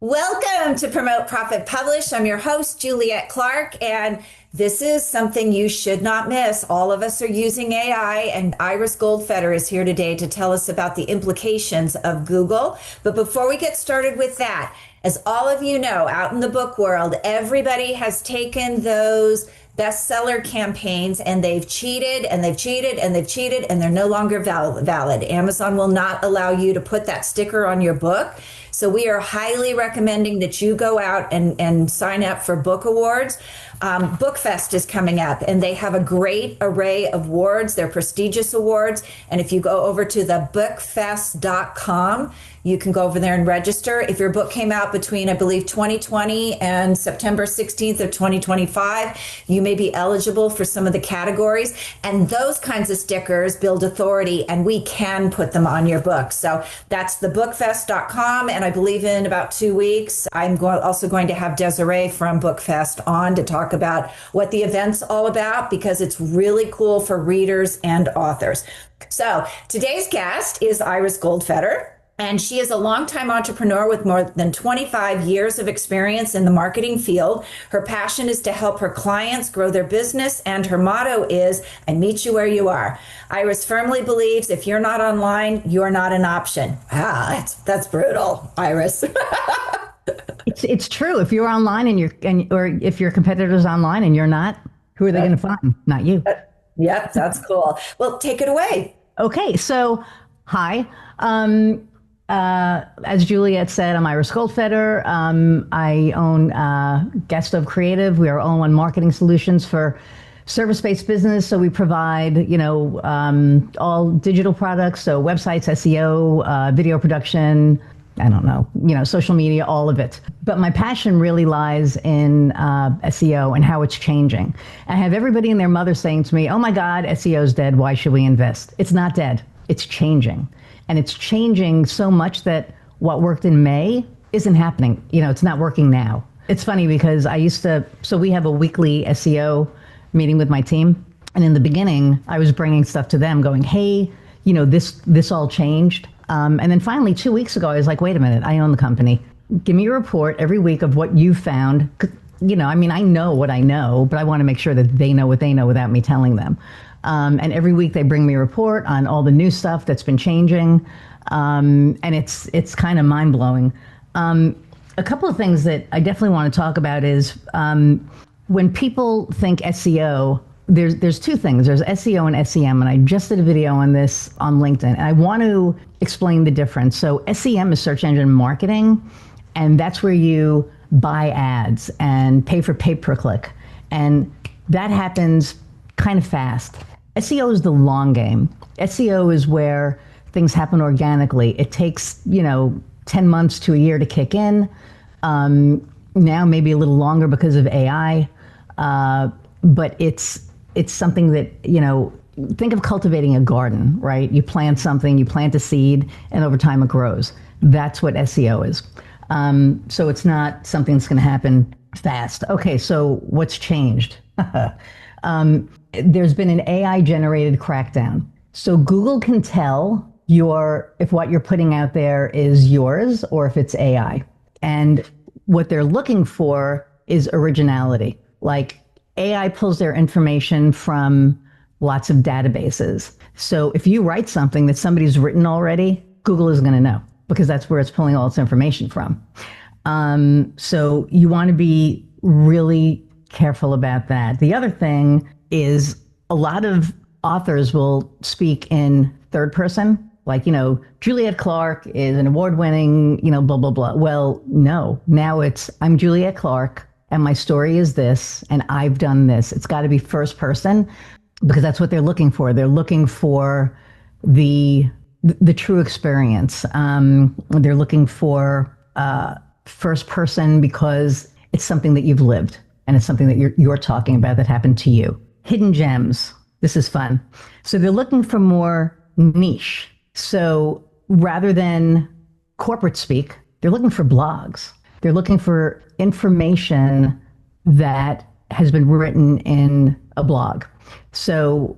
Welcome to Promote, Profit, Publish. I'm your host, Juliette Clark, and this is something you should not miss. All of us are using AI, and Iris Goldfeder is here today to tell us about the implications of Google. But before we get started with that, as all of you know, out in the book world, everybody has taken those bestseller campaigns and they've cheated and they've cheated and they've cheated and they're no longer valid. Amazon will not allow you to put that sticker on your book. So we are highly recommending that you go out and sign up for book awards. BookFest is coming up and they have a great array of awards. They're prestigious awards. And if you go over to the bookfest.com, you can go over there and register. If your book came out between, I believe, 2020 and September 16th of 2025, you may be eligible for some of the categories. And those kinds of stickers build authority, and we can put them on your book. So that's the bookfest.com. And I believe in about 2 weeks, I'm also going to have Desiree from BookFest on to talk about what the event's all about, because it's really cool for readers and authors. So today's guest is Iris Goldfeder. And she is a longtime entrepreneur with more than 25 years of experience in the marketing field. Her passion is to help her clients grow their business, and her motto is, I meet you where you are. Iris firmly believes if you're not online, you're not an option. Ah, that's brutal, Iris. It's true. If you're online or if your competitor's online and you're not, who are they going to find? Not you. Yep, that's cool. Well, take it away. Okay, so hi. As Juliette said, I'm Iris Goldfeder. I own Guest of Creative. We are all-in-one marketing solutions for service-based business. So we provide, all digital products, so websites, SEO, video production, social media, all of it. But my passion really lies in SEO and how it's changing. I have everybody and their mother saying to me, oh my God, SEO is dead. Why should we invest? It's not dead. It's changing. And it's changing so much that what worked in May isn't happening. It's not working now. It's funny because so we have a weekly SEO meeting with my team. And in the beginning, I was bringing stuff to them going, hey, this all changed. And then finally, 2 weeks ago, I was like, wait a minute, I own the company. Give me a report every week of what you found. I know what I know, but I want to make sure that they know what they know without me telling them. And every week they bring me a report on all the new stuff that's been changing. And it's kind of mind blowing. A couple of things that I definitely want to talk about is when people think SEO, there's two things. There's SEO and SEM. And I just did a video on this on LinkedIn. And I want to explain the difference. So SEM is search engine marketing. And that's where you buy ads and pay for pay-per-click. And that happens kind of fast. SEO is the long game. SEO is where things happen organically. It takes, 10 months to a year to kick in. Now maybe a little longer because of AI. But it's something that, think of cultivating a garden, right? You plant something, you plant a seed, and over time it grows. That's what SEO is. So it's not something that's going to happen fast. Okay, so what's changed? There's been an AI-generated crackdown. So Google can tell if what you're putting out there is yours or if it's AI. And what they're looking for is originality. Like AI pulls their information from lots of databases. So if you write something that somebody's written already, Google is going to know because that's where it's pulling all its information from. So you want to be really careful about that. The other thing is a lot of authors will speak in third person, like, Juliette Clark is an award-winning, blah, blah, blah. Well, no, now it's, I'm Juliette Clark and my story is this and I've done this. It's got to be first person because that's what they're looking for. They're looking for the true experience. They're looking for first person because it's something that you've lived and it's something that you're talking about that happened to you. Hidden gems. This is fun. So they're looking for more niche. So rather than corporate speak, they're looking for blogs. They're looking for information that has been written in a blog. So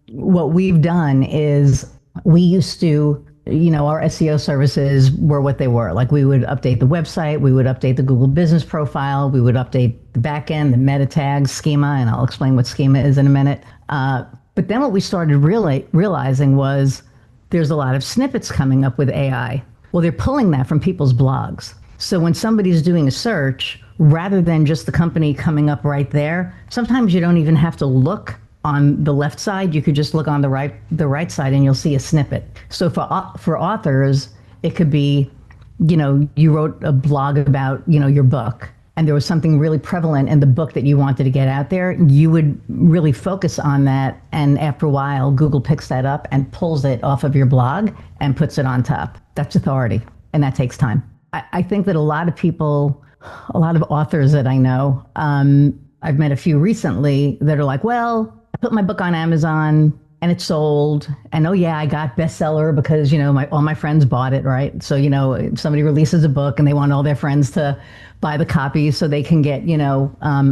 what we've done is we used to our SEO services were what they were. Like we would update the website, we would update the Google business profile, we would update the backend, the meta tags, schema, and I'll explain what schema is in a minute. But then what we started realizing was there's a lot of snippets coming up with AI. Well, they're pulling that from people's blogs. So when somebody's doing a search, rather than just the company coming up right there, sometimes you don't even have to look on the left side. You could just look on the right side and you'll see a snippet. So for authors, it could be, you wrote a blog about, your book, and there was something really prevalent in the book that you wanted to get out there. You would really focus on that. And after a while, Google picks that up and pulls it off of your blog and puts it on top. That's authority. And that takes time. I think that a lot of authors that I know, I've met a few recently that are like, well, I put my book on Amazon and it sold. And oh yeah, I got bestseller because, all my friends bought it, right? So, if somebody releases a book and they want all their friends to buy the copy so they can get,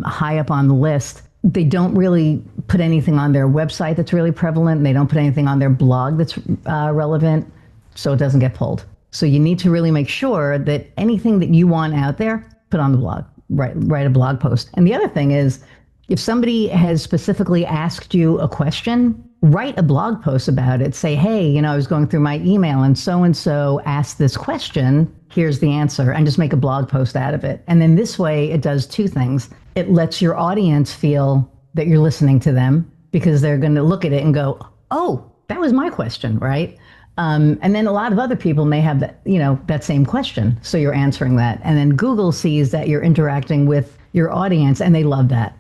high up on the list. They don't really put anything on their website that's really prevalent. And they don't put anything on their blog that's relevant, so it doesn't get pulled. So you need to really make sure that anything that you want out there, put on the blog, write a blog post. And the other thing is, if somebody has specifically asked you a question, write a blog post about it. Say, hey, I was going through my email and so asked this question. Here's the answer, and just make a blog post out of it. And then this way it does two things. It lets your audience feel that you're listening to them because they're going to look at it and go, oh, that was my question, right? And then a lot of other people may have that, that same question. So you're answering that. And then Google sees that you're interacting with your audience and they love that.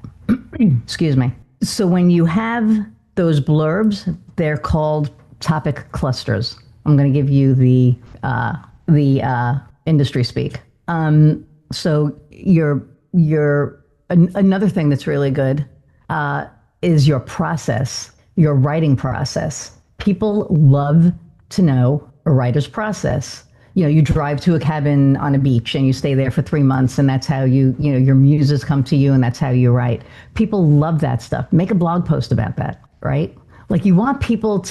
Excuse me. So when you have those blurbs, they're called topic clusters. I'm going to give you the industry speak. So another thing that's really good is your process, your writing process. People love to know a writer's process. You drive to a cabin on a beach and you stay there for 3 months, and that's how your muses come to you, and that's how you write. People love that stuff. Make a blog post about that, right? Like you want people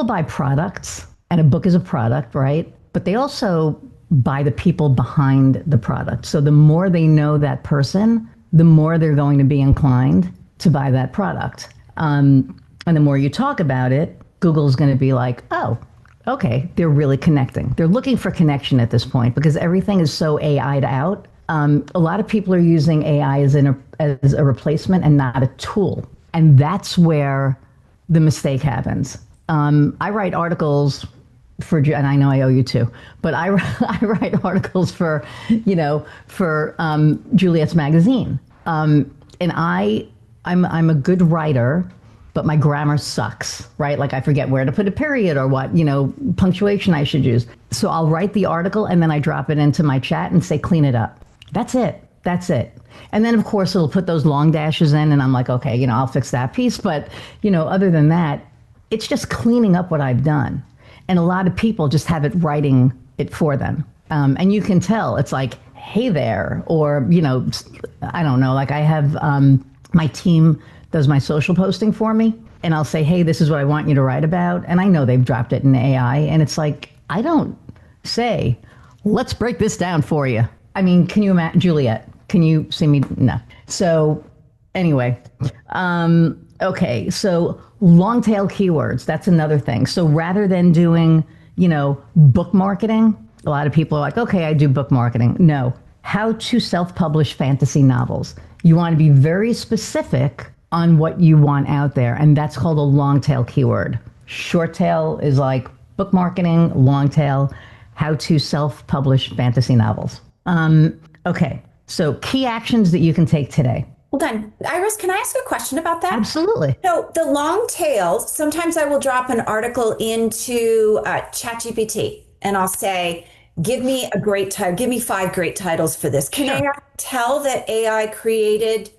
buy products, and a book is a product, right? But they also buy the people behind the product. So the more they know that person, the more they're going to be inclined to buy that product. And the more you talk about it, Google's going to be like, oh, okay, they're really connecting. They're looking for connection at this point because everything is so AI'd out. A lot of people are using AI as a replacement and not a tool. And that's where the mistake happens. I write articles and I know I owe you too, but I write articles for Juliet's magazine. And I'm a good writer, but my grammar sucks, right? Like I forget where to put a period or what, punctuation I should use. So I'll write the article and then I drop it into my chat and say, clean it up. That's it. And then of course it'll put those long dashes in and I'm like, okay, I'll fix that piece. But, other than that, it's just cleaning up what I've done. And a lot of people just have it writing it for them. And you can tell it's like, hey there, or, I don't know, like I have my team does my social posting for me, and I'll say, hey, this is what I want you to write about. And I know they've dropped it in AI, and it's like, I don't say, let's break this down for you. I mean, can you imagine, Juliet, can you see me? No. So anyway, okay, so long tail keywords, that's another thing. So rather than doing, book marketing, a lot of people are like, okay, I do book marketing. No, how to self-publish fantasy novels. You want to be very specific on what you want out there, and that's called a long tail keyword. Short tail is like book marketing, long tail, how to self-publish fantasy novels. Okay, so key actions that you can take today. Hold on. Iris, can I ask a question about that? Absolutely. So the long tail, sometimes I will drop an article into ChatGPT and I'll say, give me a great title, give me 5 great titles for this. Can AI tell that AI created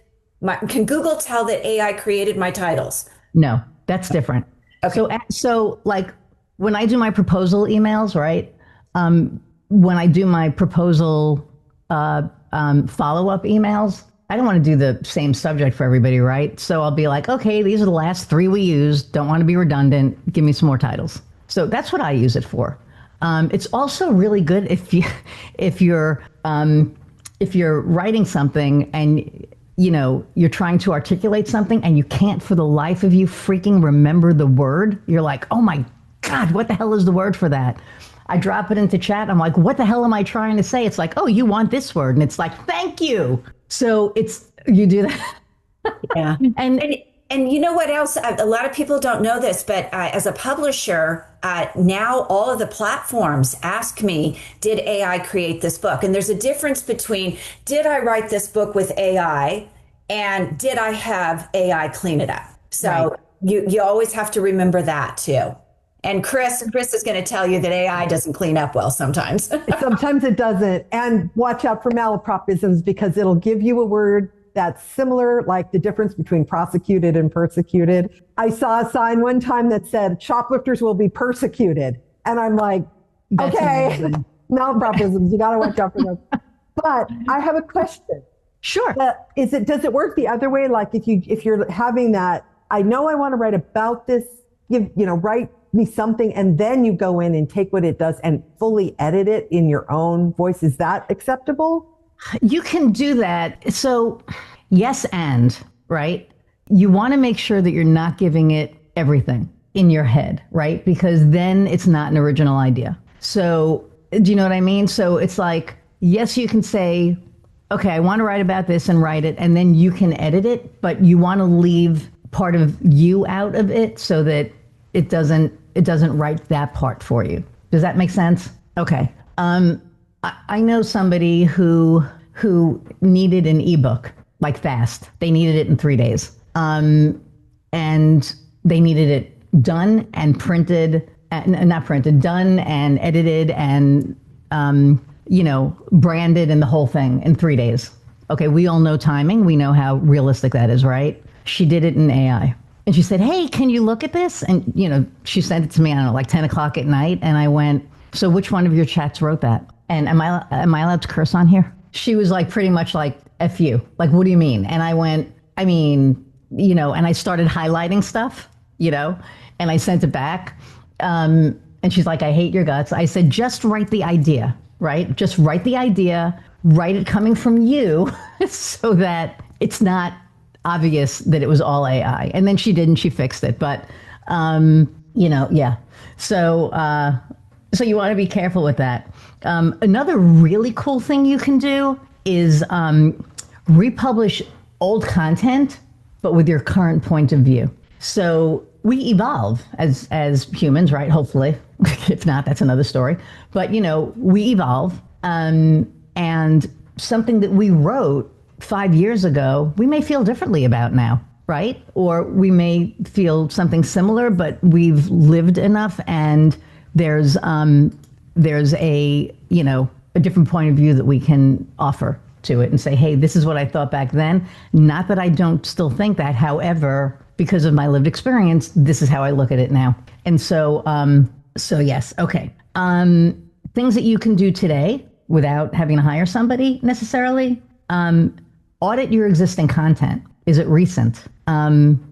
can Google tell that AI created my titles? No, that's different. Okay. So like when I do my proposal emails, right? When I do my proposal follow-up emails, I don't want to do the same subject for everybody, right? So I'll be like, okay, these are the last 3 we used. Don't want to be redundant. Give me some more titles. So that's what I use it for. It's also really good if you're writing something and you're trying to articulate something and you can't for the life of you freaking remember the word. You're like, oh my God, what the hell is the word for that? I drop it into chat. I'm like, what the hell am I trying to say? It's like, oh, you want this word. And it's like, thank you. So you do that. Yeah. And you know what else? A lot of people don't know this, but as a publisher, now all of the platforms ask me, did AI create this book? And there's a difference between, did I write this book with AI and did I have AI clean it up? So right. you always have to remember that too. And Chris is going to tell you that AI doesn't clean up well sometimes. Sometimes it doesn't. And watch out for malapropisms, because it'll give you a word that's similar, like the difference between prosecuted and persecuted. I saw a sign one time that said, shoplifters will be persecuted. And I'm like, that's okay, malapropisms, you got to watch out for them. But I have a question. Sure. Does it work the other way? Like if you're having that, I know I want to write about this, write me something, and then you go in and take what it does and fully edit it in your own voice. Is that acceptable? You can do that. So yes, and right. You want to make sure that you're not giving it everything in your head, right? Because then it's not an original idea. So do you know what I mean? So it's like, yes, you can say, okay, I want to write about this and write it, and then you can edit it, but you want to leave part of you out of it so that it doesn't write that part for you. Does that make sense? Okay. I know somebody who needed an ebook like fast. They needed it in 3 days. And they needed it done and printed, not printed, done and edited and, branded and the whole thing in 3 days. Okay, we all know timing. We know how realistic that is, right? She did it in AI. And she said, hey, can you look at this? And, she sent it to me, I don't know, like 10 o'clock at night. And I went, so which one of your chats wrote that? And am I allowed to curse on here? She was like, pretty much like, F you. Like, what do you mean? And I went, and I started highlighting stuff, and I sent it back. And she's like, I hate your guts. I said, just write the idea, right? Just write the idea, write it coming from you so that it's not obvious that it was all AI. And then she did, and she fixed it. But, yeah. So you want to be careful with that. Another really cool thing you can do is republish old content, but with your current point of view. So we evolve as humans, right? Hopefully. If not, that's another story. But, we evolve. And something that we wrote 5 years ago, we may feel differently about now, right? Or we may feel something similar, but we've lived enough and there's a different point of view that we can offer to it and say, hey, this is what I thought back then. Not that I don't still think that. However, because of my lived experience, this is how I look at it now. And so yes. Okay. Things that you can do today without having to hire somebody necessarily. Audit your existing content. Is it recent?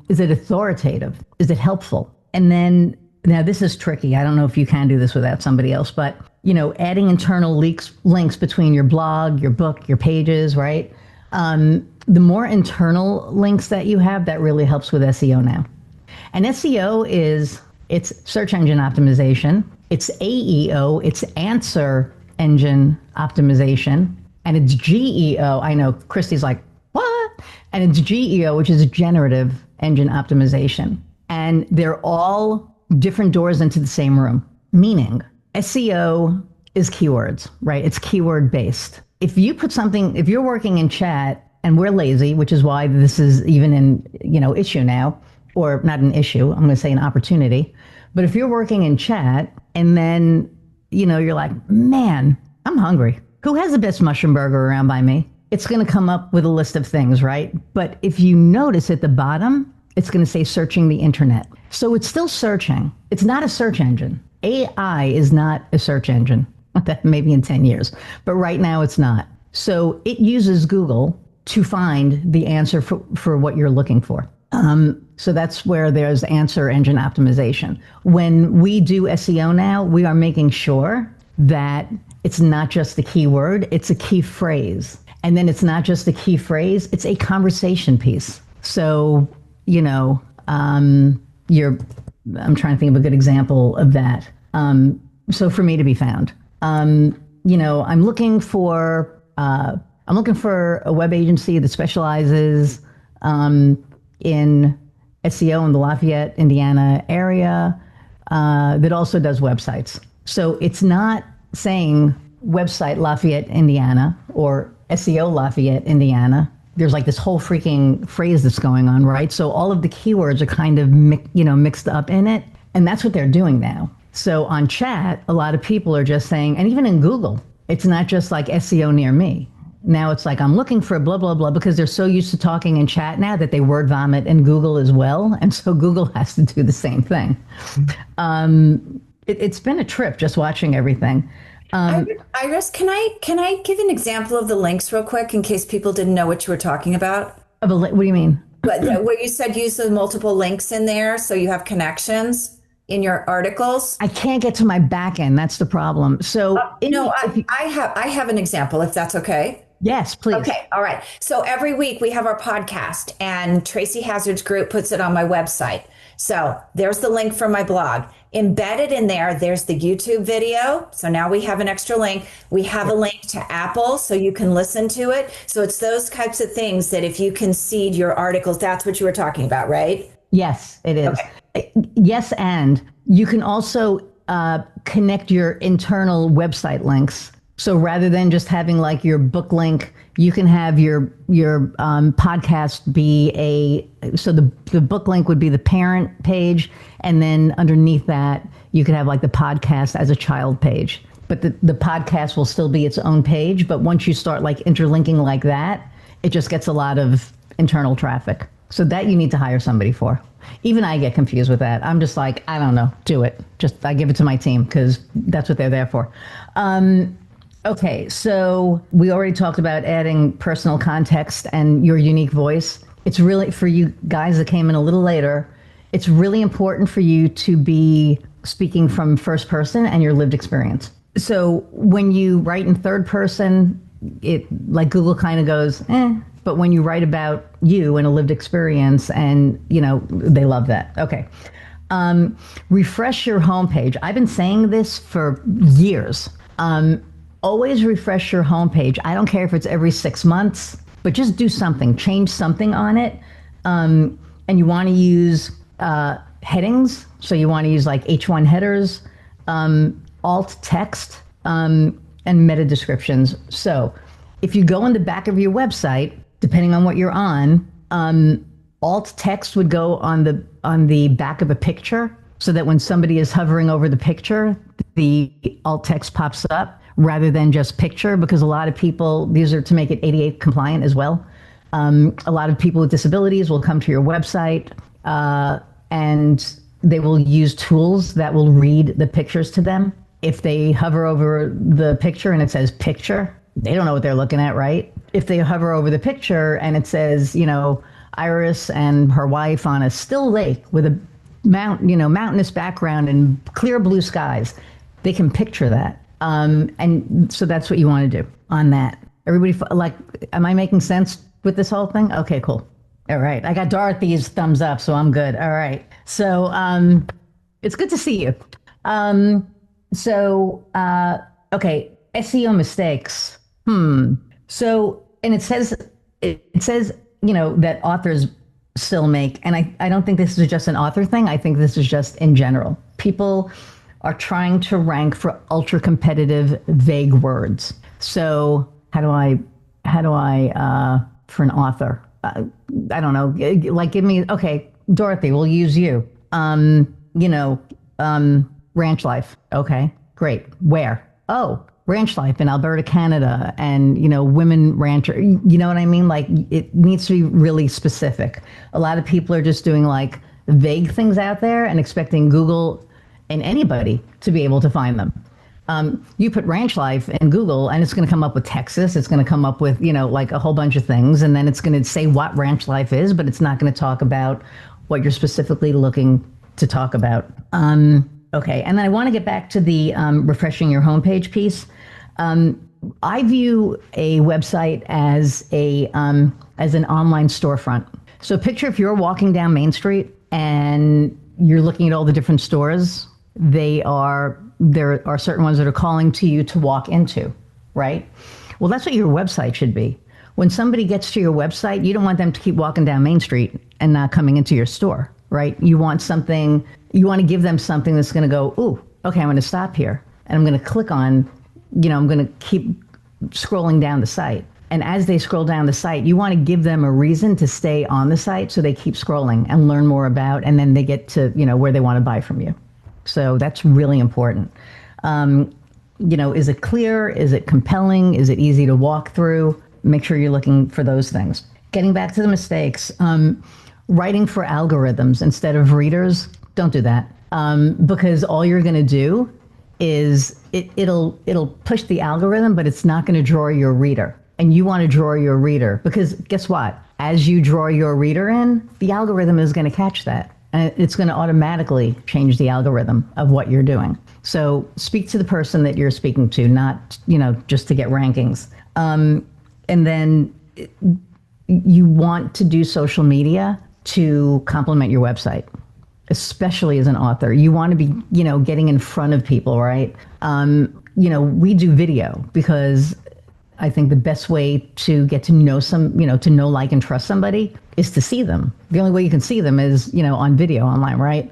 Is it authoritative? Is it helpful? And then, now this is tricky. I don't know if you can do this without somebody else, but adding internal links between your blog, your book, your pages, right? The more internal links that you have, that really helps with SEO now. And SEO it's search engine optimization. It's AEO, it's answer engine optimization. And it's GEO. I know Christy's like, what? And it's GEO, which is generative engine optimization. And they're all different doors into the same room, meaning SEO is keywords, right? It's keyword based. If you're working in chat, and we're lazy, which is why this is even an issue now, or not an issue, I'm going to say an opportunity. But if you're working in chat and then, you're like, man, I'm hungry. Who has the best mushroom burger around by me? It's going to come up with a list of things, right? But if you notice at the bottom, it's going to say searching the internet. So it's still searching. It's not a search engine. AI is not a search engine. Maybe in 10 years. But right now it's not. So it uses Google to find the answer for what you're looking for. So that's where there's answer engine optimization. When we do SEO now, we are making sure that it's not just the keyword, it's a key phrase. And then it's not just a key phrase, it's a conversation piece. So, I'm trying to think of a good example of that. So for me to be found, I'm looking for a web agency that specializes in SEO in the Lafayette, Indiana area that also does websites. So it's not saying website Lafayette, Indiana, or SEO Lafayette, Indiana. There's like this whole freaking phrase that's going on, right? So all of the keywords are kind of mixed up in it, and that's what they're doing now. So on chat, a lot of people are just saying, and even in Google, it's not just like SEO near me. Now it's like, I'm looking for blah, blah, blah, because they're so used to talking in chat now that they word vomit in Google as well. And so Google has to do the same thing. It's been a trip just watching everything. Iris, can I give an example of the links real quick in case people didn't know what you were talking about? What do you mean? Where you said use the multiple links in there so you have connections in your articles. I can't get to my back end. That's the problem. So I have an example if that's okay. Yes, please. Okay. All right. So every week we have our podcast and Tracy Hazard's group puts it on my website. So there's the link from my blog. Embedded in there, there's the YouTube video. So now we have an extra link. We have a link to Apple so you can listen to it. So it's those types of things that if you can seed your articles, that's what you were talking about, right? Yes, it is. Okay. Yes, and you can also connect your internal website links. So rather than just having like your book link, you can have your podcast be so the book link would be the parent page, and then underneath that you could have like the podcast as a child page. But the podcast will still be its own page. But once you start like interlinking like that, it just gets a lot of internal traffic. So that you need to hire somebody for. Even I get confused with that. I'm just like, I don't know, do it. I give it to my team because that's what they're there for. Okay, so we already talked about adding personal context and your unique voice. It's really, for you guys that came in a little later, it's really important for you to be speaking from first person and your lived experience. So when you write in third person, it like Google kind of goes, but when you write about you and a lived experience, and they love that. Okay. Refresh your homepage. I've been saying this for years. Always refresh your homepage. I don't care if it's every 6 months, but just do something, change something on it. And you want to use headings. So you want to use like H1 headers, alt text, and meta descriptions. So if you go in the back of your website, depending on what you're on, alt text would go on the back of a picture so that when somebody is hovering over the picture, the alt text pops up rather than just picture, because a lot of people, these are to make it ADA compliant as well. A lot of people with disabilities will come to your website and they will use tools that will read the pictures to them. If they hover over the picture and it says picture, they don't know what they're looking at, right? If they hover over the picture and it says, Iris and her wife on a still lake with a mountainous background and clear blue skies, they can picture that. And so that's what you want to do on that. Everybody, am I making sense with this whole thing? Okay, cool. All right. I got Dorothy's thumbs up, so I'm good. All right. So it's good to see you. Okay, SEO mistakes. So, and it says, that authors still make, and I don't think this is just an author thing. I think this is just in general. People are trying to rank for ultra competitive, vague words. So how do I, for an author, I don't know, like give me, okay, Dorothy, we'll use you. Ranch life. Okay, great. Where? Oh, ranch life in Alberta, Canada, and, women rancher, you know what I mean? Like it needs to be really specific. A lot of people are just doing like vague things out there and expecting Google and anybody to be able to find them. You put ranch life in Google and it's going to come up with Texas. It's going to come up with, like a whole bunch of things. And then it's going to say what ranch life is, but it's not going to talk about what you're specifically looking to talk about. Okay, and then I want to get back to the refreshing your homepage piece. I view a website as an online storefront. So picture if you're walking down Main Street and you're looking at all the different stores. There are certain ones that are calling to you to walk into, right? Well, that's what your website should be. When somebody gets to your website, you don't want them to keep walking down Main Street and not coming into your store, right? You want to give them something that's going to go, ooh, okay, I'm going to stop here and I'm going to click on, I'm going to keep scrolling down the site. And as they scroll down the site, you want to give them a reason to stay on the site so they keep scrolling and learn more about, and then they get to, where they want to buy from you. So that's really important. Is it clear? Is it compelling? Is it easy to walk through? Make sure you're looking for those things. Getting back to the mistakes, writing for algorithms instead of readers, don't do that. Because all you're going to do is it'll push the algorithm, but it's not going to draw your reader. And you want to draw your reader, because guess what? As you draw your reader in, the algorithm is going to catch that. And it's going to automatically change the algorithm of what you're doing. So speak to the person that you're speaking to, not, just to get rankings. And then you want to do social media to complement your website, especially as an author. You want to be, getting in front of people, right? We do video because I think the best way to get to know to know, like, and trust somebody is to see them. The only way you can see them is, on video online, right?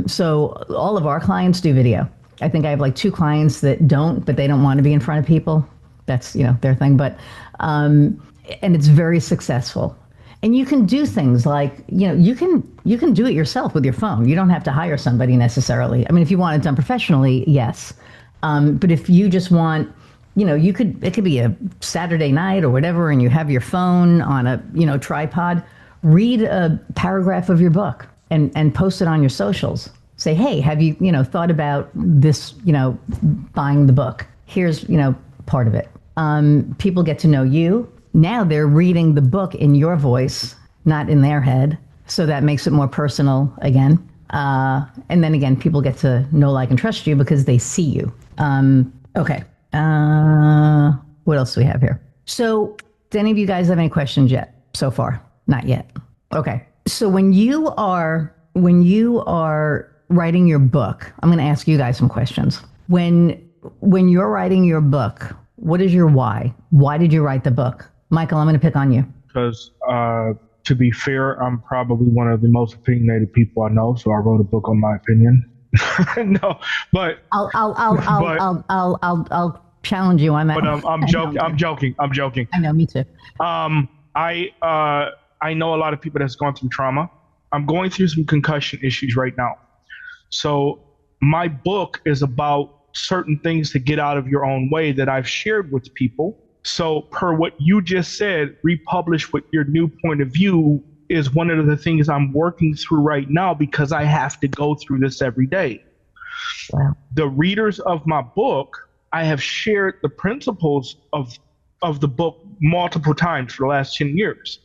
So all of our clients do video. I think I have like 2 clients that don't, but they don't want to be in front of people. That's, their thing. But, and it's very successful. And you can do things like, you can do it yourself with your phone. You don't have to hire somebody necessarily. I mean, if you want it done professionally, yes. But if you just want, it could be a Saturday night or whatever, and you have your phone on a, tripod, read a paragraph of your book and post it on your socials. Say, hey, have you, thought about this, buying the book? Here's, part of it. People get to know you. Now they're reading the book in your voice, not in their head. So that makes it more personal again. And then again, people get to know, like, and trust you because they see you. Okay. What else do we have here? So do any of you guys have any questions yet so far? Not yet. Okay. So when you are writing your book, I'm going to ask you guys some questions. When you're writing your book, what is your why? Why did you write the book? Michael, I'm going to pick on you. Because to be fair, I'm probably one of the most opinionated people I know, so I wrote a book on my opinion. No, but I'll challenge you on that. But I'm joking. I'm joking. I know, me too. I know a lot of people that's gone through trauma. I'm going through some concussion issues right now. So my book is about certain things to get out of your own way that I've shared with people. So per what you just said, republish with your new point of view is one of the things I'm working through right now because I have to go through this every day. Wow. The readers of my book, I have shared the principles of the book multiple times for the last 10 years.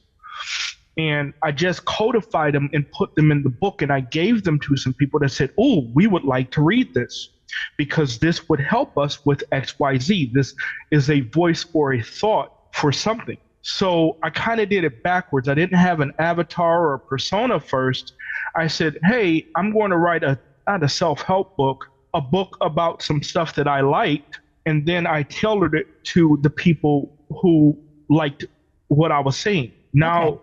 And I just codified them and put them in the book, and I gave them to some people that said, oh, we would like to read this because this would help us with XYZ. This is a voice or a thought for something. So I kind of did it backwards. I didn't have an avatar or a persona first. I said, hey, I'm going to write not a self-help book, a book about some stuff that I liked. And then I tailored it to the people who liked what I was saying. Now,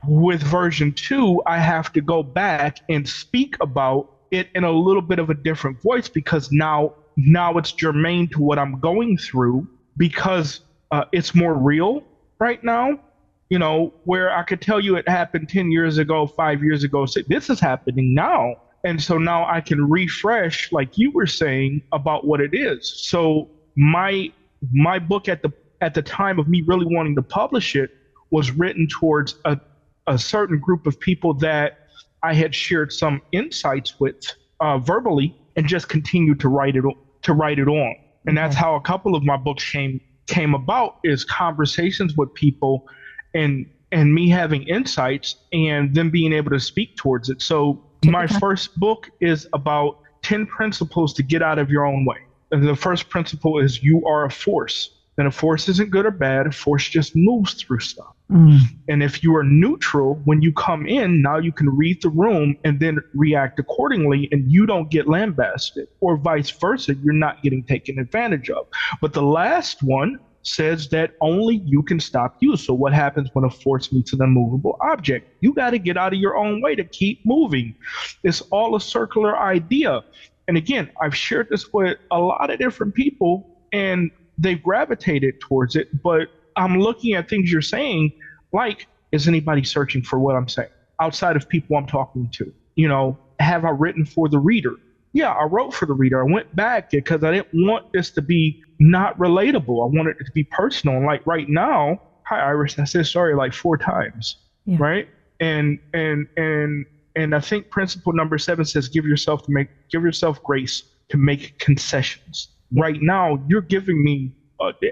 with version 2, I have to go back and speak about it in a little bit of a different voice because now it's germane to what I'm going through because it's more real right now, where I could tell you it happened 10 years ago, 5 years ago. So this is happening now. And so now I can refresh, like you were saying, about what it is. So my book at the time of me really wanting to publish it was written towards a certain group of people that I had shared some insights with verbally and just continued to write it on. And that's how a couple of my books came about, is conversations with people and and me having insights and them being able to speak towards it. So my first book is about 10 principles to get out of your own way. And the first principle is you are a force. And a force isn't good or bad. A force just moves through stuff. And if you are neutral, when you come in, now you can read the room and then react accordingly, and you don't get lambasted, or vice versa. You're not getting taken advantage of. But the last one says that only you can stop you. So what happens when a force meets an immovable object? You got to get out of your own way to keep moving. It's all a circular idea. And again, I've shared this with a lot of different people, and they've gravitated towards it. But I'm looking at things you're saying, like, is anybody searching for what I'm saying outside of people I'm talking to? You know, have I written for the reader? Yeah, I wrote for the reader. I went back because I didn't want this to be not relatable. I wanted it to be personal. And like right now, hi Iris, I said sorry like 4 times, right? And I think principle number 7 says give yourself grace to make concessions. Right now, you're giving me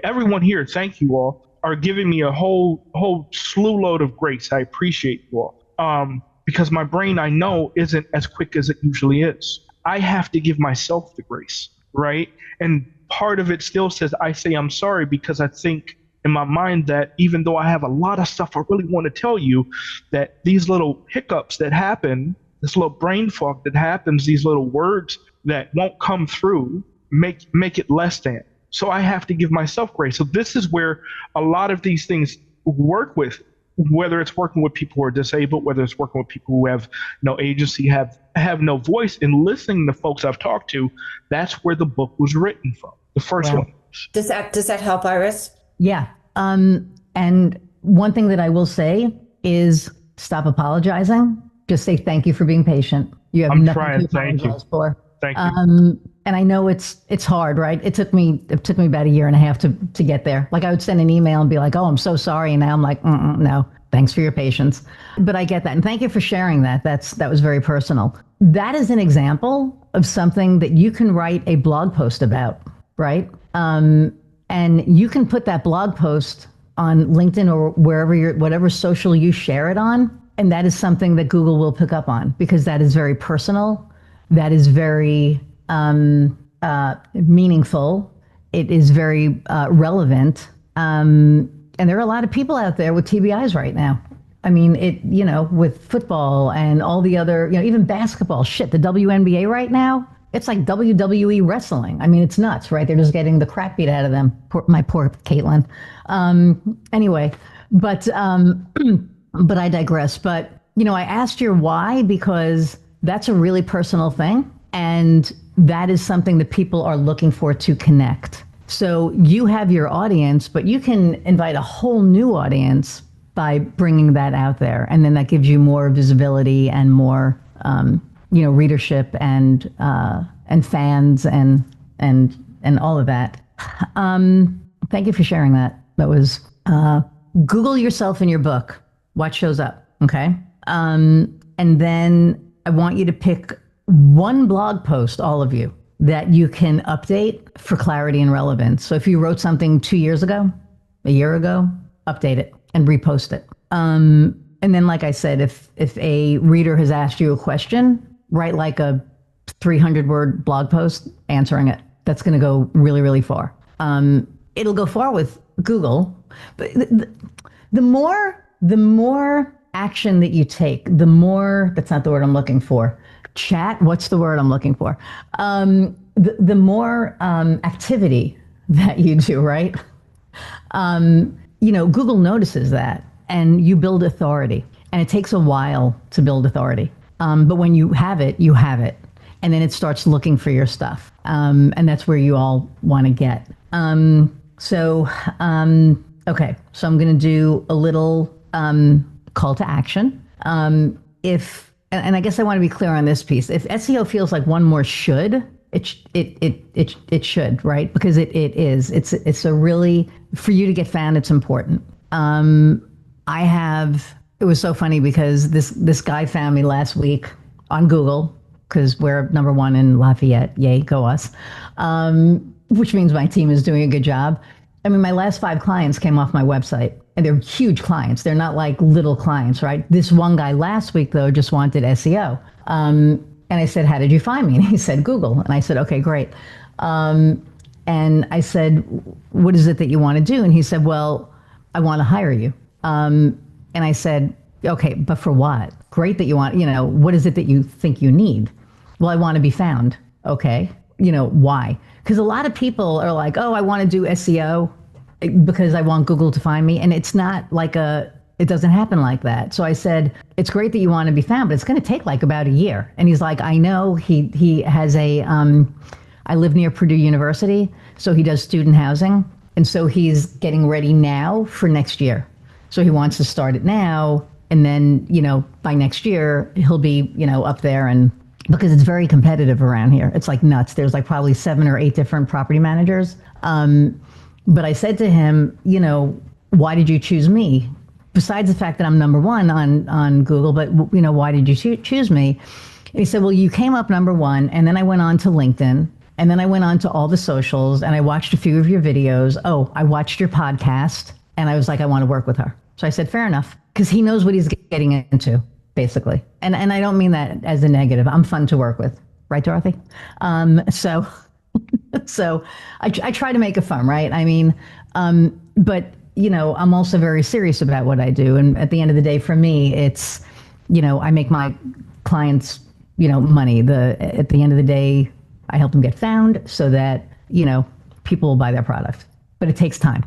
everyone here. Thank you all. Are giving me a whole slew load of grace. I appreciate you all. Because my brain, I know, isn't as quick as it usually is. I have to give myself the grace, right? And part of it still says, I say I'm sorry, because I think in my mind that even though I have a lot of stuff I really want to tell you, that these little hiccups that happen, this little brain fog that happens, these little words that won't come through, make it less than. So I have to give myself grace. So this is where a lot of these things work with, whether it's working with people who are disabled, whether it's working with people who have no agency, have no voice, and listening to folks I've talked to. That's where the book was written from, the first one. Does that help, Iris? Yeah. And one thing that I will say is stop apologizing. Just say thank you for being patient. You have nothing to apologize for. Thank you. And I know it's hard, right? It took me about 1.5 years to get there. Like I would send an email and be like, oh, I'm so sorry. And now I'm like, no, thanks for your patience. But I get that. And thank you for sharing that. That was very personal. That is an example of something that you can write a blog post about, right? And you can put that blog post on LinkedIn or whatever social you share it on. And that is something that Google will pick up on, because that is very personal. That is very meaningful. It is very relevant. And there are a lot of people out there with TBIs right now. I mean, with football and all the other, even basketball, the WNBA right now, it's like WWE wrestling. I mean, it's nuts, right? They're just getting the crap beat out of them. My poor Caitlin. Anyway, but I digress. But, I asked your why because that's a really personal thing. And that is something that people are looking for to connect. So you have your audience, but you can invite a whole new audience by bringing that out there. And then that gives you more visibility and more, readership and fans and all of that. Thank you for sharing that. That was, Google yourself in your book. What shows up? Okay. And then I want you to pick one blog post, all of you, that you can update for clarity and relevance. So if you wrote something 2 years ago, a year ago, update it and repost it. And then, like I said, if a reader has asked you a question, write like a 300-word blog post answering it. That's going to go really, really far. It'll go far with Google, but the more action that you take, the more, that's not the word I'm looking for. Chat, what's the word I'm looking for? The more activity that you do, right? Google notices that, and you build authority. And it takes a while to build authority. But when you have it, you have it. And then it starts looking for your stuff. And that's where you all want to get. Okay, so I'm going to do a little call to action. And I guess I want to be clear on this piece. If SEO feels like one more should, it should, right? Because it is. It's a really, for you to get found, it's important. It was so funny because this guy found me last week on Google, because we're #1 in Lafayette. Yay, go us. Which means my team is doing a good job. I mean, my last 5 clients came off my website, and they're huge clients. They're not like little clients, right? This one guy last week, though, just wanted SEO. And I said, how did you find me? And he said, Google. And I said, okay, great. And I said, what is it that you want to do? And he said, well, I want to hire you. And I said, okay, but for what? Great that you want, what is it that you think you need? Well, I want to be found. Okay. Why? Because a lot of people are like, oh, I want to do SEO because I want Google to find me. And it's not like it doesn't happen like that. So I said, it's great that you want to be found, but it's going to take like about a year. And he's like, I know. He has I live near Purdue University, so he does student housing. And so he's getting ready now for next year. So he wants to start it now. And then, by next year, he'll be, up there. And because it's very competitive around here. It's like nuts. There's like probably 7 or 8 different property managers. But I said to him, why did you choose me? Besides the fact that I'm number 1 on Google, but why did you choose me? And he said, well, you came up number 1, and then I went on to LinkedIn, and then I went on to all the socials, and I watched a few of your videos. Oh, I watched your podcast, and I was like, I want to work with her. So I said, fair enough, because he knows what he's getting into, basically. And I don't mean that as a negative. I'm fun to work with, right, Dorothy? So I try to make it fun, right? I mean, but I'm also very serious about what I do. And at the end of the day, for me, it's, I make my clients, money. At the end of the day, I help them get found so that, people will buy their product. But it takes time.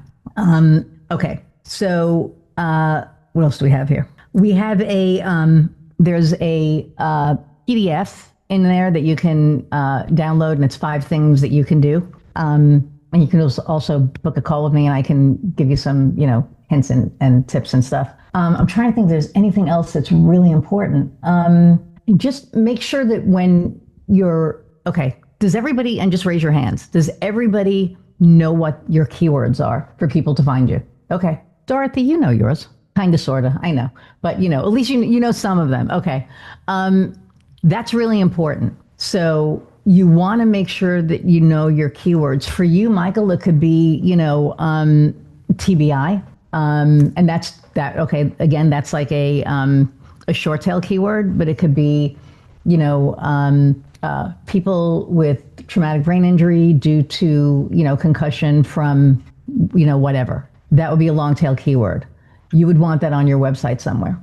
Okay. So what else do we have here? We have there's a PDF in there that you can download, and it's 5 things that you can do. And you can also book a call with me, and I can give you some, hints and tips and stuff. I'm trying to think if there's anything else that's really important. Just make sure that when okay, does everybody, and just raise your hands, does everybody know what your keywords are for people to find you? Okay. Dorothy, you know yours. Kind of, sort of, I know. But, at least you know some of them. Okay. That's really important. So you want to make sure that you know your keywords. For you, Michael, it could be, TBI. And that's that. Okay. Again, that's like a short tail keyword, but it could be, people with traumatic brain injury due to, concussion from, whatever. That would be a long tail keyword. You would want that on your website somewhere.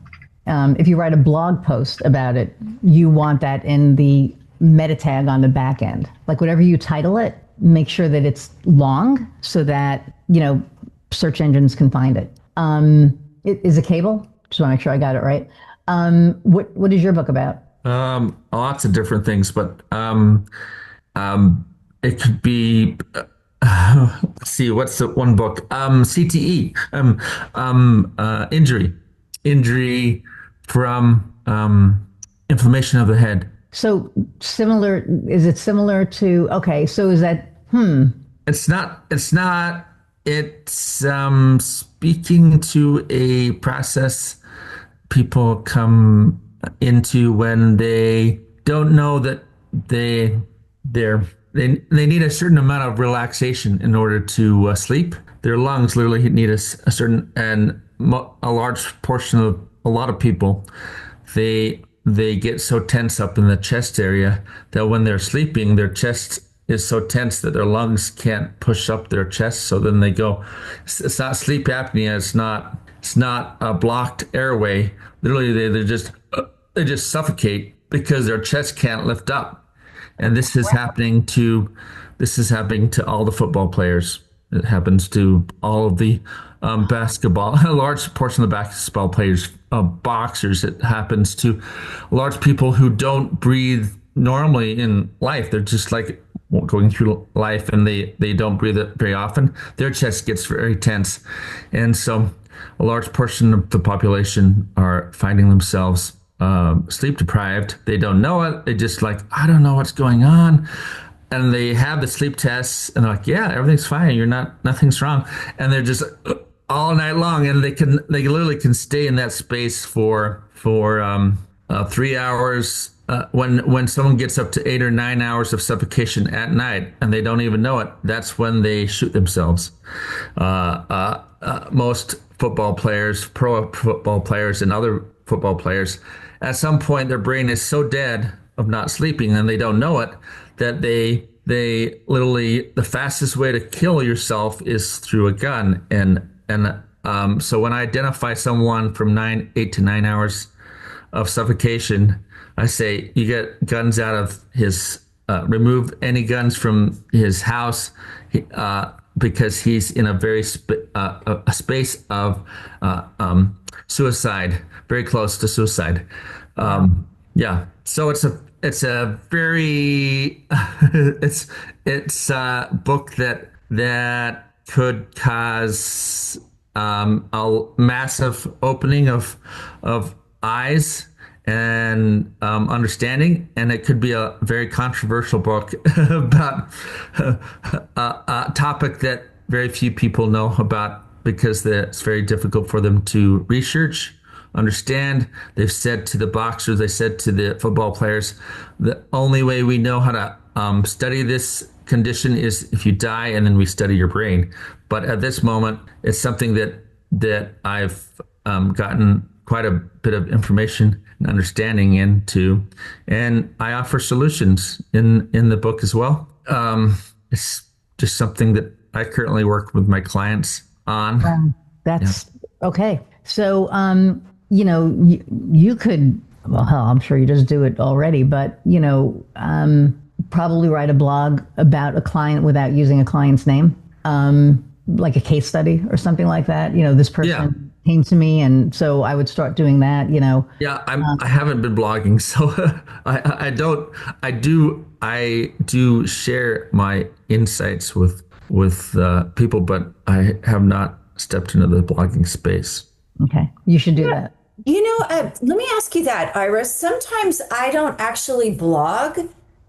If you write a blog post about it, you want that in the meta tag on the back end. Like whatever you title it, make sure that it's long so that, search engines can find it. Is it cable? Just want to make sure I got it right. What is your book about? Lots of different things, but it could be let's see, what's the one book? CTE, injury from inflammation of the head. So similar, is it similar to, okay, so is that, It's not, it's speaking to a process people come into when they don't know that they need a certain amount of relaxation in order to sleep. Their lungs literally need a certain, and a large portion of a lot of people, they get so tense up in the chest area that when they're sleeping, their chest is so tense that their lungs can't push up their chest. So then they go, it's not sleep apnea. It's not a blocked airway. Literally, they just suffocate because their chest can't lift up. And this is happening to all the football players. It happens to all of the basketball, a large portion of the basketball players, boxers. It happens to large people who don't breathe normally in life. They're just like going through life and they don't breathe it very often. Their chest gets very tense. And so a large portion of the population are finding themselves sleep deprived. They don't know it. They just like, I don't know what's going on. And they have the sleep tests and they're like, yeah, everything's fine. Nothing's wrong. And they're just all night long. And they literally can stay in that space for 3 hours. When someone gets up to 8 or 9 hours of suffocation at night and they don't even know it, that's when they shoot themselves. Most football players, pro football players, and other football players, at some point their brain is so dead of not sleeping and they don't know it that they literally, the fastest way to kill yourself is through a gun. So when I identify someone from 8 to 9 hours of suffocation, I say, you get guns out of his, remove any guns from his house, because he's in a very a space of suicide, very close to suicide. Yeah. So it's a very it's a book that could cause a massive opening of eyes and understanding, and it could be a very controversial book about a topic that very few people know about, because it's very difficult for them to research, understand. They've said to the boxers, they said to the football players, the only way we know how to study this condition is if you die, and then we study your brain. But at this moment, it's something that I've gotten quite a bit of information and understanding into, and I offer solutions in the book as well. It's just something that I currently work with my clients on. That's okay. So, you could, well, hell, I'm sure you just do it already, but, probably write a blog about a client without using a client's name, like a case study or something like that. This person came to me, and so I would start doing that, Yeah, I haven't been blogging, so I do share my insights with people, but I have not stepped into the blogging space. Okay, you should do that. Let me ask you that, Iris. Sometimes I don't actually blog,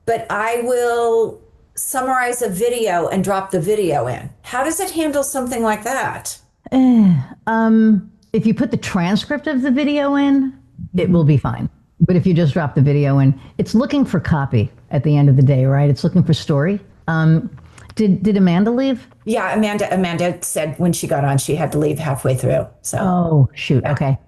but I will summarize a video and drop the video in. How does it handle something like that? If you put the transcript of the video in, it will be fine. But if you just drop the video in, it's looking for copy at the end of the day, right? It's looking for story. Did Amanda leave? Yeah, Amanda said when she got on, she had to leave halfway through. So. Oh, shoot. Okay.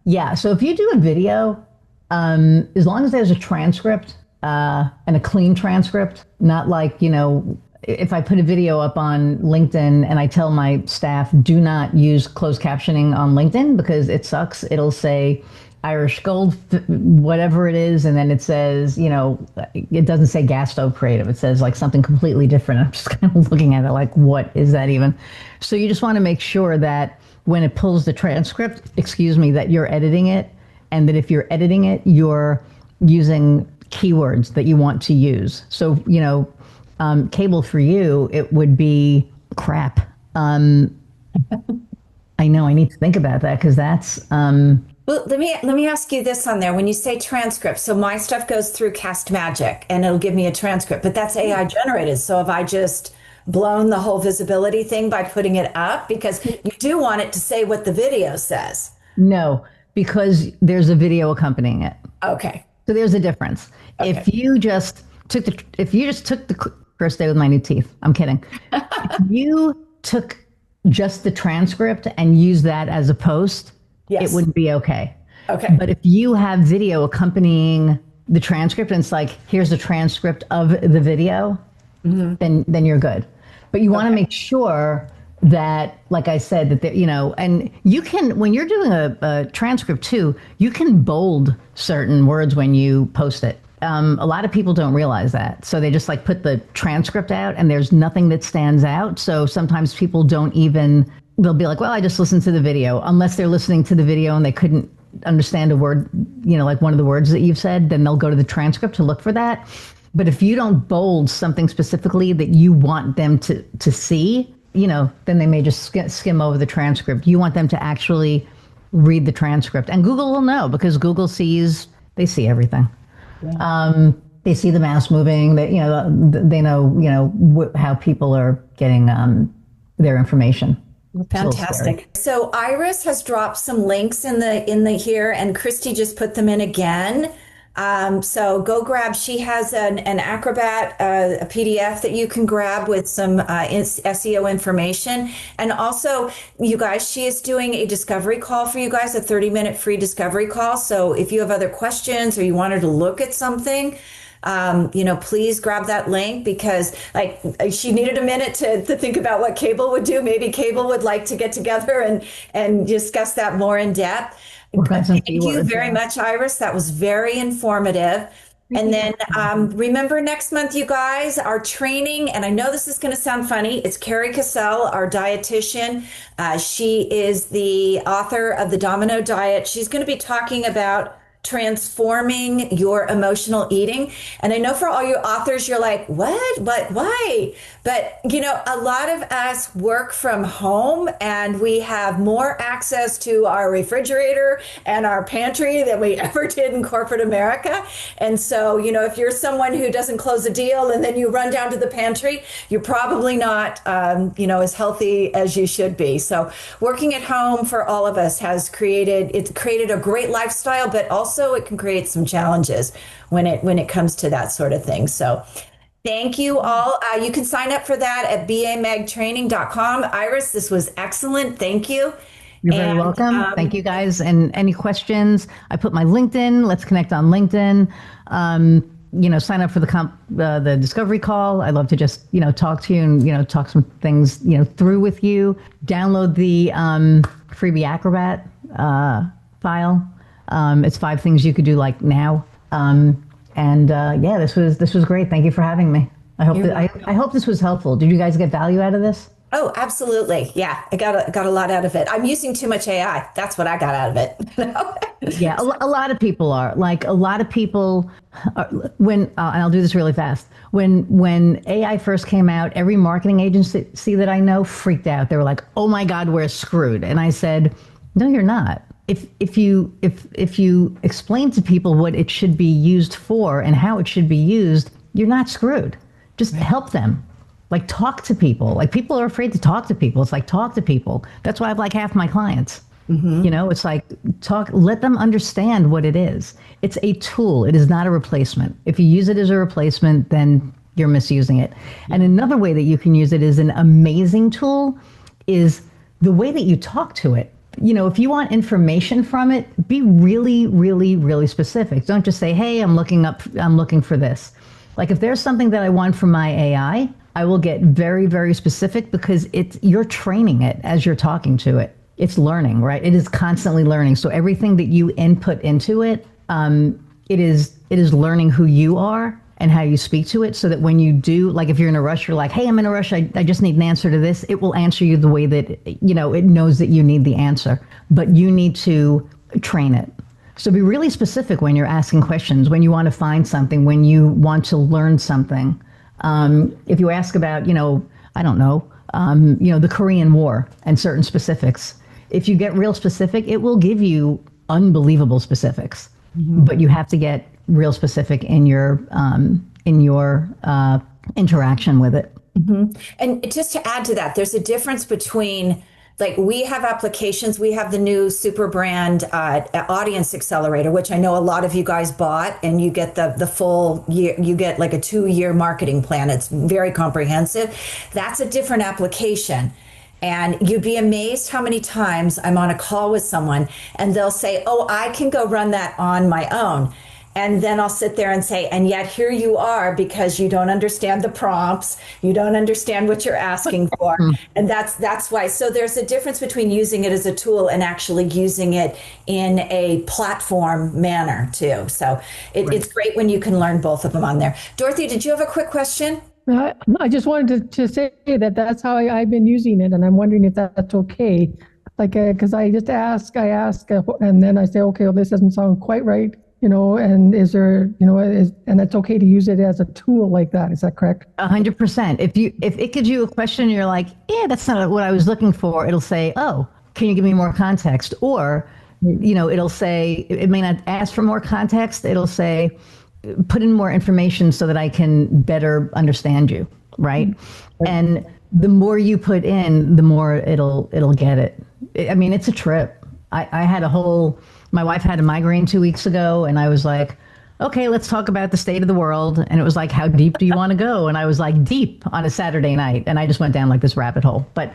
Yeah. So if you do a video, as long as there's a transcript, and a clean transcript, not like, if I put a video up on LinkedIn and I tell my staff, do not use closed captioning on LinkedIn because it sucks. It'll say Irish Gold, whatever it is. And then it says, it doesn't say gas stove creative. It says like something completely different. I'm just kind of looking at it like, what is that even? So you just want to make sure that when it pulls the transcript, that you're editing it. And that if you're editing it, you're using keywords that you want to use. So, cable for you, it would be crap. I know I need to think about that because that's. Well, let me ask you this on there. When you say transcript, so my stuff goes through Cast Magic and it'll give me a transcript, but that's AI generated. So have I just blown the whole visibility thing by putting it up? Because you do want it to say what the video says. No, because there's a video accompanying it. Okay. So there's a difference. Okay. If you just took the first day with my new teeth, I'm kidding. If you took just the transcript and used that as a post, it wouldn't be okay. Okay. But if you have video accompanying the transcript and it's like, here's the transcript of the video, then you're good. But you want to make sure that, like I said, that and you can, when you're doing a transcript too, you can bold certain words when you post it. A lot of people don't realize that. So they just like put the transcript out and there's nothing that stands out. So sometimes people they'll be like, well, I just listened to the video. Unless they're listening to the video and they couldn't understand a word, like one of the words that you've said, then they'll go to the transcript to look for that. But if you don't bold something specifically that you want them to see, then they may just skim over the transcript. You want them to actually read the transcript. And Google will know because Google they see everything. Yeah. They see the mouse moving. They know, how people are getting their information. Fantastic. So Iris has dropped some links in the here, and Christy just put them in again. So go grab, she has an Acrobat, a PDF that you can grab with some SEO information. And also, you guys, she is doing a discovery call for you guys, a 30-minute free discovery call. So if you have other questions or you wanted to look at something, please grab that link, because like she needed a minute to think about what Cable would do. Maybe Cable would like to get together and discuss that more in depth. Thank you very much, Iris. That was very informative. And then remember, next month, you guys, our training, and I know this is going to sound funny, it's Carrie Cassell, our dietitian. She is the author of The Domino Diet. She's going to be talking about transforming your emotional eating. And I know for all you authors, you're like, what? But why? But, a lot of us work from home and we have more access to our refrigerator and our pantry than we ever did in corporate America. And so, if you're someone who doesn't close a deal and then you run down to the pantry, you're probably not, as healthy as you should be. So working at home for all of us has created a great lifestyle, but also it can create some challenges when it comes to that sort of thing. So thank you all. You can sign up for that at bamagtraining.com. Iris, this was excellent. Thank you. You're very welcome. Thank you, guys. And any questions, I put my LinkedIn. Let's connect on LinkedIn. Sign up for the discovery call. I'd love to just, talk to you and, talk some things, through with you. Download the freebie Acrobat file. It's 5 things you could do like now. This was great. Thank you for having me. I hope this was helpful. Did you guys get value out of this? Oh, absolutely. Yeah, I got a lot out of it. I'm using too much AI. That's what I got out of it. Yeah, a lot of people are. Like, a lot of people, and I'll do this really fast. When AI first came out, every marketing agency that I know freaked out. They were like, "Oh my God, we're screwed." And I said, "No, you're not. If you explain to people what it should be used for and how it should be used, you're not screwed. Just help them. Like, talk to people. Like, people are afraid to talk to people. It's like, talk to people. That's why I have like half my clients. Mm-hmm. It's like, let them understand what it is. It's a tool. It is not a replacement. If you use it as a replacement, then you're misusing it. And another way that you can use it as an amazing tool is the way that you talk to it. If you want information from it, be really, really, really specific. Don't just say, "Hey, I'm looking for this." Like, if there's something that I want from my AI, I will get very, very specific, because you're training it as you're talking to it. It's learning, right? It is constantly learning. So everything that you input into it, it is learning who you are and how you speak to it, so that when you do, like, if you're in a rush, you're like, "Hey, I'm in a rush. I just need an answer to this." It will answer you the way that, it knows that you need the answer, but you need to train it. So be really specific when you're asking questions, when you want to find something, when you want to learn something. If you ask about, I don't know, the Korean War and certain specifics, if you get real specific, it will give you unbelievable specifics. Mm-hmm. But you have to get real specific in your interaction with it. Mm-hmm. And just to add to that, there's a difference between, like, we have applications. We have the new super brand audience accelerator, which I know a lot of you guys bought, and you get the full year. You get like a 2-year marketing plan. It's very comprehensive. That's a different application. And you'd be amazed how many times I'm on a call with someone and they'll say, "Oh, I can go run that on my own." And then I'll sit there and say, "And yet here you are, because you don't understand the prompts. You don't understand what you're asking for." And that's why. So there's a difference between using it as a tool and actually using it in a platform manner too. So it's great when you can learn both of them on there. Dorothy, did you have a quick question? I just wanted to say that that's how I've been using it, and I'm wondering if that's okay. Like, because I ask, and then I say, "Okay, well, this doesn't sound quite right." And is there, and it's okay to use it as a tool like that. Is that correct? 100%. If it gives you a question and you're like, "Yeah, that's not what I was looking for," it'll say, "Oh, can you give me more context?" Or, it'll say, it may not ask for more context. It'll say, "Put in more information so that I can better understand you." Right. And the more you put in, the more it'll get it. I mean, it's a trip. I had my wife had a migraine 2 weeks ago, and I was like, okay, let's talk about the state of the world. And it was like, how deep do you want to go? And I was like, deep on a Saturday night. And I just went down like this rabbit hole. But,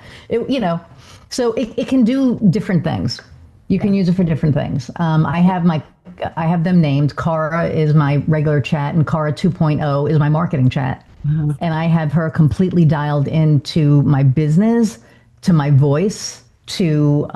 so it can do different things. You can use it for different things. I have them named. Cara is my regular chat, and Cara 2.0 is my marketing chat. And I have her completely dialed into my business, to my voice, to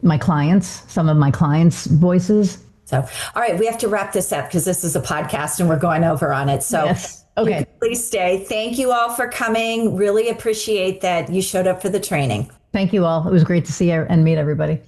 my clients, some of my clients' voices. So, all right, we have to wrap this up because this is a podcast and we're going over on it. So, yes. Okay. Please stay. Thank you all for coming. Really appreciate that you showed up for the training. Thank you all. It was great to see you and meet everybody.